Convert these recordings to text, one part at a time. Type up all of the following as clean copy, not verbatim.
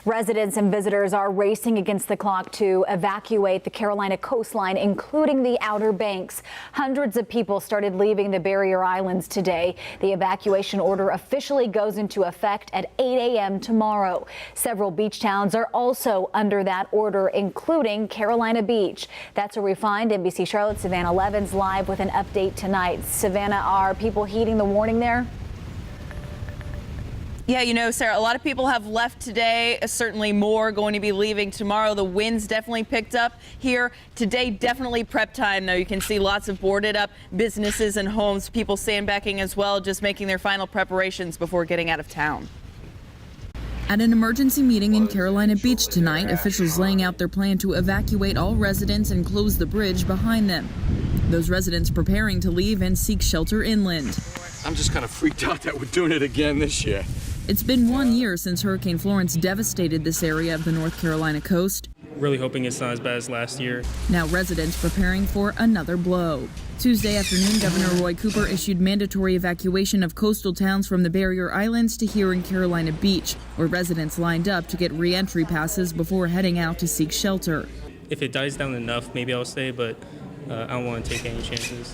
Residents and visitors are racing against the clock to evacuate the Carolina coastline, including the Outer Banks. Hundreds of people started leaving the barrier islands today. The evacuation order officially goes into effect at 8 a.m. tomorrow. Several beach towns are also under that order, including Carolina Beach. That's where we find NBC Charlotte's Savannah Levins live with an update tonight. Savannah, are people heeding the warning there? Yeah, you know, Sarah, a lot of people have left today. Certainly more going to be leaving tomorrow. The winds definitely picked up here today. Definitely prep time, though. You can see lots of boarded up businesses and homes, people sandbagging as well, just making their final preparations before getting out of town. At an emergency meeting in Carolina Beach tonight, officials laying out their plan to evacuate all residents and close the bridge behind them. Those residents preparing to leave and seek shelter inland. I'm just kind of freaked out that we're doing it again this year. It's been 1 year since Hurricane Florence devastated this area of the North Carolina coast. Really hoping it's not as bad as last year. Now residents preparing for another blow. Tuesday afternoon, Governor Roy Cooper issued mandatory evacuation of coastal towns from the barrier islands to here in Carolina Beach, where residents lined up to get re-entry passes before heading out to seek shelter. If it dies down enough, maybe I'll stay, but I don't want to take any chances.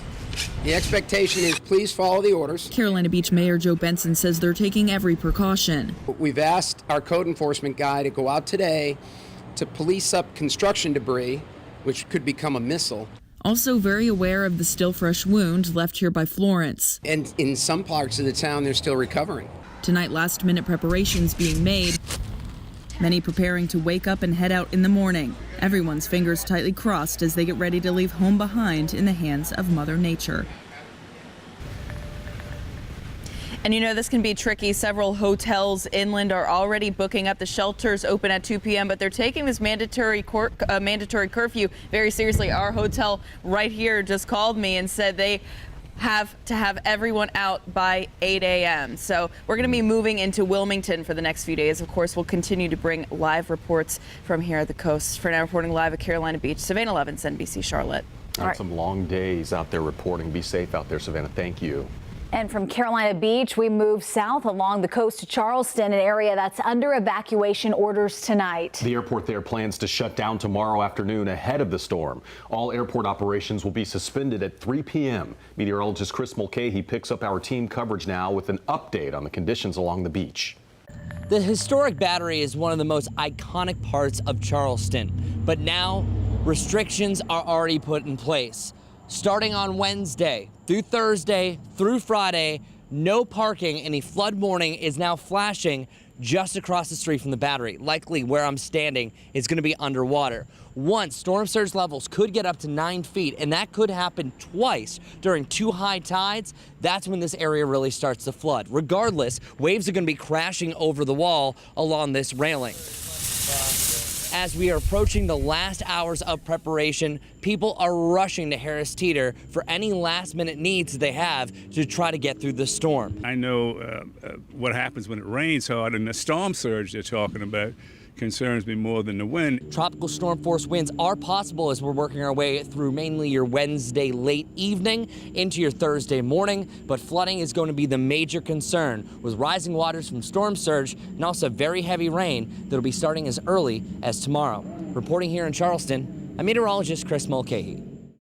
The expectation is please follow the orders. Carolina Beach Mayor Joe Benson says they're taking every precaution. We've asked our code enforcement guy to go out today to police up construction debris, which could become a missile. Also very aware of the still fresh wound left here by Florence. And in some parts of the town, they're still recovering. Tonight, last-minute preparations being made. Many preparing to wake up and head out in the morning. Everyone's fingers tightly crossed as they get ready to leave home behind in the hands of Mother Nature. And you know, this can be tricky. Several hotels inland are already booking up. The shelters open at 2 p.m., but they're taking this mandatory curfew very seriously. Our hotel right here just called me and said they have to have everyone out by 8 a.m. So we're going to be moving into Wilmington for the next few days. Of course, we'll continue to bring live reports from here at the coast. For now, reporting live at Carolina Beach, Savannah Levins, NBC Charlotte. All right. Some long days out there reporting. Be safe out there, Savannah. Thank you. And from Carolina Beach, we move south along the coast to Charleston, an area that's under evacuation orders tonight. The airport there plans to shut down tomorrow afternoon ahead of the storm. All airport operations will be suspended at 3 p.m. Meteorologist Chris Mulcahy picks up our team coverage now with an update on the conditions along the beach. The historic battery is one of the most iconic parts of Charleston, but now restrictions are already put in place. Starting on Wednesday through Thursday through Friday, no parking, and a flood warning is now flashing just across the street from the battery. Likely where I'm standing is going to be underwater. Once storm surge levels could get up to 9 feet, and that could happen twice during 2 high tides. That's when this area really starts to flood. Regardless, waves are going to be crashing over the wall along this railing. As we are approaching the last hours of preparation, people are rushing to Harris Teeter for any last-minute needs they have to try to get through the storm. I know what happens when it rains hard, and the storm surge they're talking about concerns me more than the wind. Tropical storm force winds are possible as we're working our way through mainly your Wednesday late evening into your Thursday morning, but flooding is going to be the major concern with rising waters from storm surge and also very heavy rain that'll be starting as early as tomorrow. Reporting here in Charleston, I'm meteorologist Chris Mulcahy.